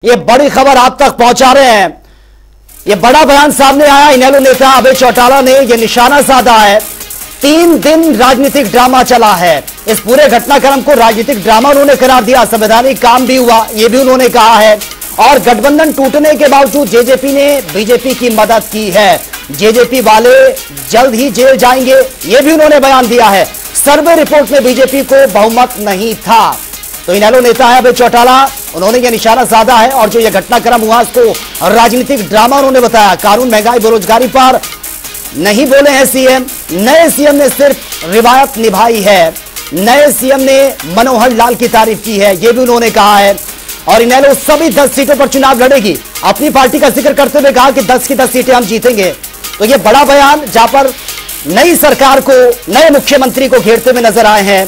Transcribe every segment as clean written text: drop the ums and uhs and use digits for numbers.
ये बड़ी खबर आप तक पहुंचा रहे हैं। ये बड़ा बयान सामने आया। इनेलो नेता अभय चौटाला ने यह निशाना साधा है। 3 दिन राजनीतिक ड्रामा चला है। इस पूरे घटनाक्रम को राजनीतिक ड्रामा उन्होंने करार दिया। संवैधानिक काम भी हुआ, यह भी उन्होंने कहा है। और गठबंधन टूटने के बावजूद जेजेपी ने बीजेपी की मदद की है। जेजेपी वाले जल्द ही जेल जाएंगे, यह भी उन्होंने बयान दिया है। सर्वे रिपोर्ट में बीजेपी को बहुमत नहीं था। तो इनेलो नेता है अभय चौटाला, उन्होंने यह निशाना साधा है। और जो यह घटनाक्रम हुआ उसको राजनीतिक ड्रामा उन्होंने बताया। कानून, महंगाई, बेरोजगारी पर नहीं बोले हैं सीएम। नए सीएम ने सिर्फ रिवायत निभाई है। नए सीएम ने मनोहर लाल की तारीफ की है, यह भी उन्होंने कहा है। और इनेलो सभी 10 सीटों पर चुनाव लड़ेगी। अपनी पार्टी का जिक्र करते हुए कहा कि 10 की 10 सीटें हम जीतेंगे। तो यह बड़ा बयान जहां पर नई सरकार को, नए मुख्यमंत्री को घेरते हुए नजर आए हैं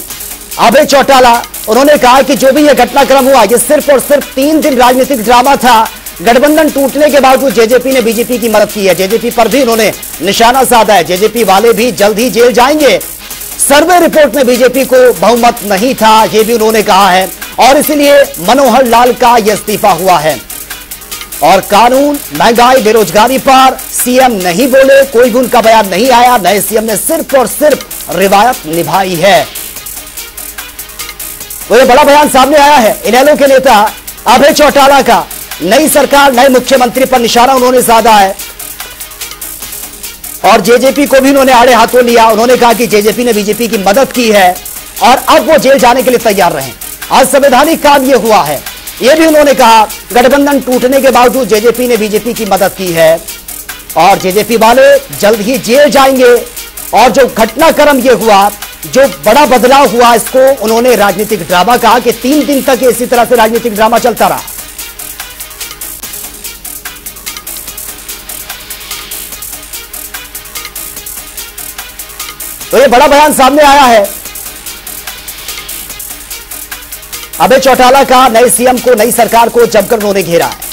अभय चौटाला। उन्होंने कहा कि जो भी यह घटनाक्रम हुआ, यह सिर्फ और सिर्फ 3 दिन राजनीतिक ड्रामा था। गठबंधन टूटने के बावजूद जेजेपी ने बीजेपी की मदद की है। जेजेपी पर भी उन्होंने निशाना साधा है। जेजेपी वाले भी जल्द ही जेल जाएंगे। सर्वे रिपोर्ट में बीजेपी को बहुमत नहीं था, यह भी उन्होंने कहा है। और इसलिए मनोहर लाल का यह इस्तीफा हुआ है। और कानून, महंगाई, बेरोजगारी पर सीएम नहीं बोले, कोई भी उनका बयान नहीं आया। नए सीएम ने सिर्फ और सिर्फ रिवायत निभाई है। तो यह बड़ा बयान सामने आया है इनेलो के नेता अभय चौटाला का। नई सरकार, नए मुख्यमंत्री पर निशाना उन्होंने साधा है। और जेजेपी को भी उन्होंने आड़े हाथों लिया। उन्होंने कहा कि जेजेपी ने बीजेपी की मदद की है और अब वो जेल जाने के लिए तैयार रहे। आज संवैधानिक काम यह हुआ है, यह भी उन्होंने कहा। गठबंधन टूटने के बावजूद जेजेपी ने बीजेपी की मदद की है और जेजेपी वाले जल्द ही जेल जाएंगे। और जो घटनाक्रम यह हुआ, जो बड़ा बदलाव हुआ, इसको उन्होंने राजनीतिक ड्रामा कहा कि 3 दिन तक इसी तरह से राजनीतिक ड्रामा चलता रहा। तो यह बड़ा बयान सामने आया है अभय चौटाला का। नए सीएम को, नई सरकार को जमकर उन्होंने घेरा है।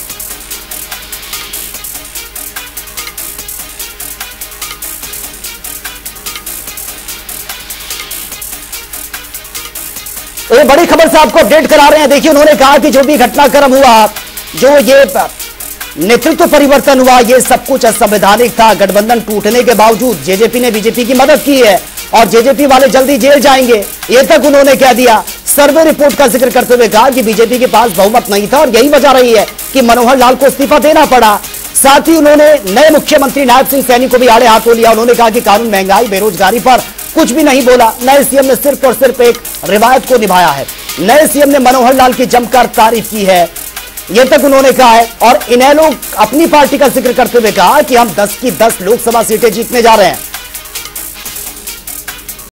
तो ये बड़ी खबर से आपको अपडेट करा रहे हैं। देखिए, उन्होंने कहा कि जो भी घटनाक्रम हुआ, जो ये नेतृत्व परिवर्तन हुआ, ये सब कुछ असंवैधानिक था। गठबंधन टूटने के बावजूद जेजेपी ने बीजेपी की मदद की है और जेजेपी वाले जल्दी जेल जाएंगे, ये तक उन्होंने कह दिया। सर्वे रिपोर्ट का जिक्र करते हुए कहा कि बीजेपी के पास बहुमत नहीं था और यही वजह रही है कि मनोहर लाल को इस्तीफा देना पड़ा। साथ ही उन्होंने नए मुख्यमंत्री नायब सिंह सैनी को भी आड़े हाथों लिया। उन्होंने कहा कि कानून, महंगाई, बेरोजगारी पर कुछ भी नहीं बोला। नए सीएम ने सिर्फ और सिर्फ एक रिवायत को निभाया है। नए सीएम ने मनोहर लाल की जमकर तारीफ की है, यह तक उन्होंने कहा है। और इनेलो अपनी पार्टी का जिक्र करते हुए कहा कि हम 10 की 10 लोकसभा सीटें जीतने जा रहे हैं।